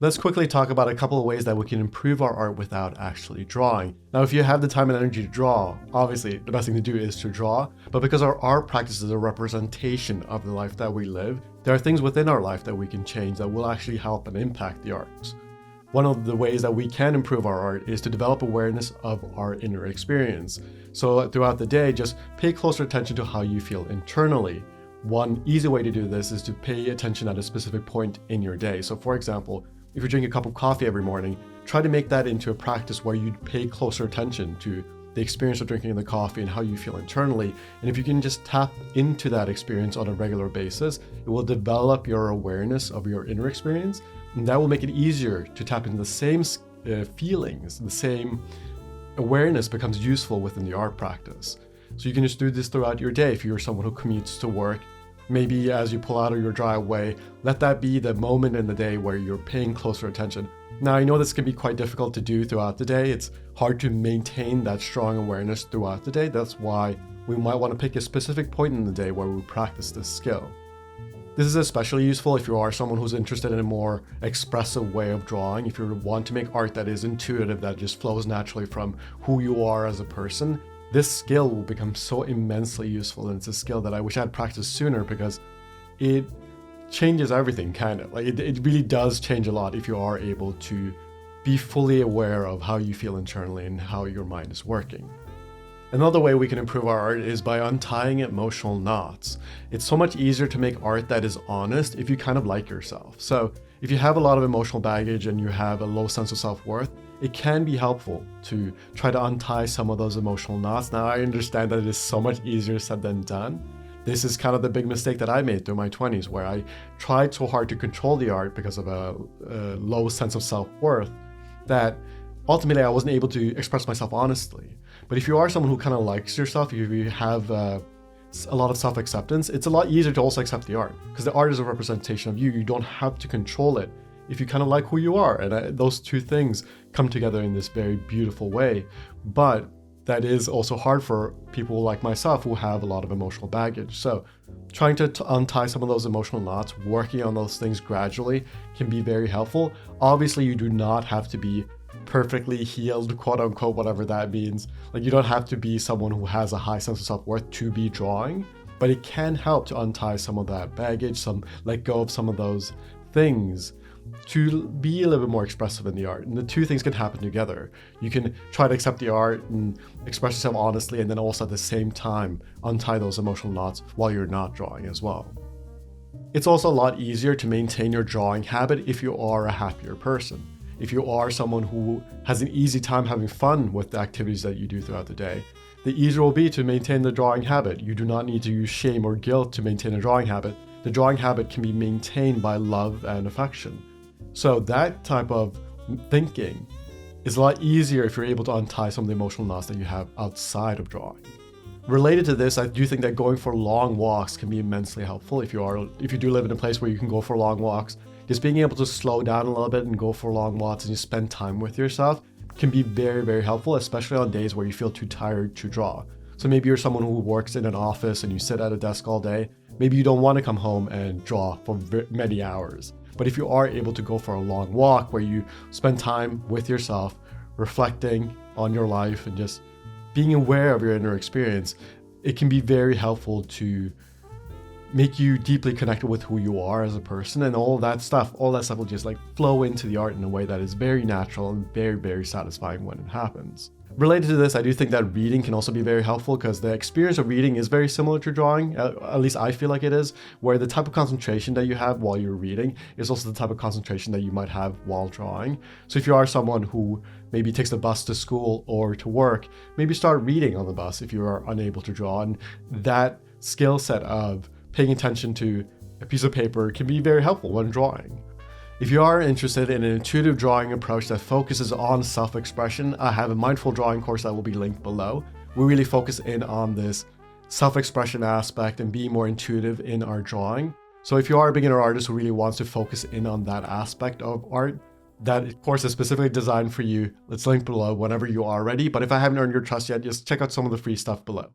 Let's quickly talk about a couple of ways that we can improve our art without actually drawing. Now, if you have the time and energy to draw, obviously the best thing to do is to draw, but because our art practice is a representation of the life that we live, there are things within our life that we can change that will actually help and impact the art. One of the ways that we can improve our art is to develop awareness of our inner experience. So throughout the day, just pay closer attention to how you feel internally. One easy way to do this is to pay attention at a specific point in your day. So for example, if you drink a cup of coffee every morning, try to make that into a practice where you pay closer attention to the experience of drinking the coffee and how you feel internally. And if you can just tap into that experience on a regular basis, it will develop your awareness of your inner experience. And that will make it easier to tap into the same feelings, the same awareness becomes useful within the art practice. So you can just do this throughout your day. If you're someone who commutes to work, maybe as you pull out of your driveway, let that be the moment in the day where you're paying closer attention. Now, I know this can be quite difficult to do throughout the day. It's hard to maintain that strong awareness throughout the day. That's why we might want to pick a specific point in the day where we practice this skill. This is especially useful if you are someone who's interested in a more expressive way of drawing. If you want to make art that is intuitive, that just flows naturally from who you are as a person, this skill will become so immensely useful, and it's a skill that I wish I had practiced sooner because it changes everything, kind of. Like it really does change a lot if you are able to be fully aware of how you feel internally and how your mind is working. Another way we can improve our art is by untying emotional knots. It's so much easier to make art that is honest if you kind of like yourself. So if you have a lot of emotional baggage and you have a low sense of self-worth, it can be helpful to try to untie some of those emotional knots. Now, I understand that it is so much easier said than done. This is kind of the big mistake that I made through my 20s, where I tried so hard to control the art because of a low sense of self-worth that ultimately I wasn't able to express myself honestly. But if you are someone who kind of likes yourself, if you have a lot of self-acceptance, it's a lot easier to also accept the art because the art is a representation of you. You don't have to control it if you kind of like who you are. And those two things come together in this very beautiful way. But that is also hard for people like myself who have a lot of emotional baggage. So trying to untie some of those emotional knots, working on those things gradually can be very helpful. Obviously, you do not have to be perfectly healed, quote unquote, whatever that means. Like, you don't have to be someone who has a high sense of self-worth to be drawing, but it can help to untie some of that baggage, let go of some of those things to be a little bit more expressive in the art. And the two things can happen together. You can try to accept the art and express yourself honestly, and then also at the same time untie those emotional knots while you're not drawing as well. It's also a lot easier to maintain your drawing habit if you are a happier person. If you are someone who has an easy time having fun with the activities that you do throughout the day, the easier it will be to maintain the drawing habit. You do not need to use shame or guilt to maintain a drawing habit. The drawing habit can be maintained by love and affection. So that type of thinking is a lot easier if you're able to untie some of the emotional knots that you have outside of drawing. Related to this, I do think that going for long walks can be immensely helpful if you do live in a place where you can go for long walks. Just being able to slow down a little bit and go for long walks and just spend time with yourself can be very, very helpful, especially on days where you feel too tired to draw. So maybe you're someone who works in an office and you sit at a desk all day. Maybe you don't want to come home and draw for many hours. But if you are able to go for a long walk where you spend time with yourself, reflecting on your life and just being aware of your inner experience, it can be very helpful to make you deeply connected with who you are as a person, and all that stuff will just flow into the art in a way that is very natural and very, very satisfying when it happens. Related to this, I do think that reading can also be very helpful because the experience of reading is very similar to drawing, at least I feel like it is, where the type of concentration that you have while you're reading is also the type of concentration that you might have while drawing. So if you are someone who maybe takes the bus to school or to work, maybe start reading on the bus if you are unable to draw, and that skill set of paying attention to a piece of paper can be very helpful when drawing. If you are interested in an intuitive drawing approach that focuses on self-expression, I have a mindful drawing course that will be linked below. We really focus in on this self-expression aspect and being more intuitive in our drawing. So if you are a beginner artist who really wants to focus in on that aspect of art, that course is specifically designed for you. It's linked below whenever you are ready. But if I haven't earned your trust yet, just check out some of the free stuff below.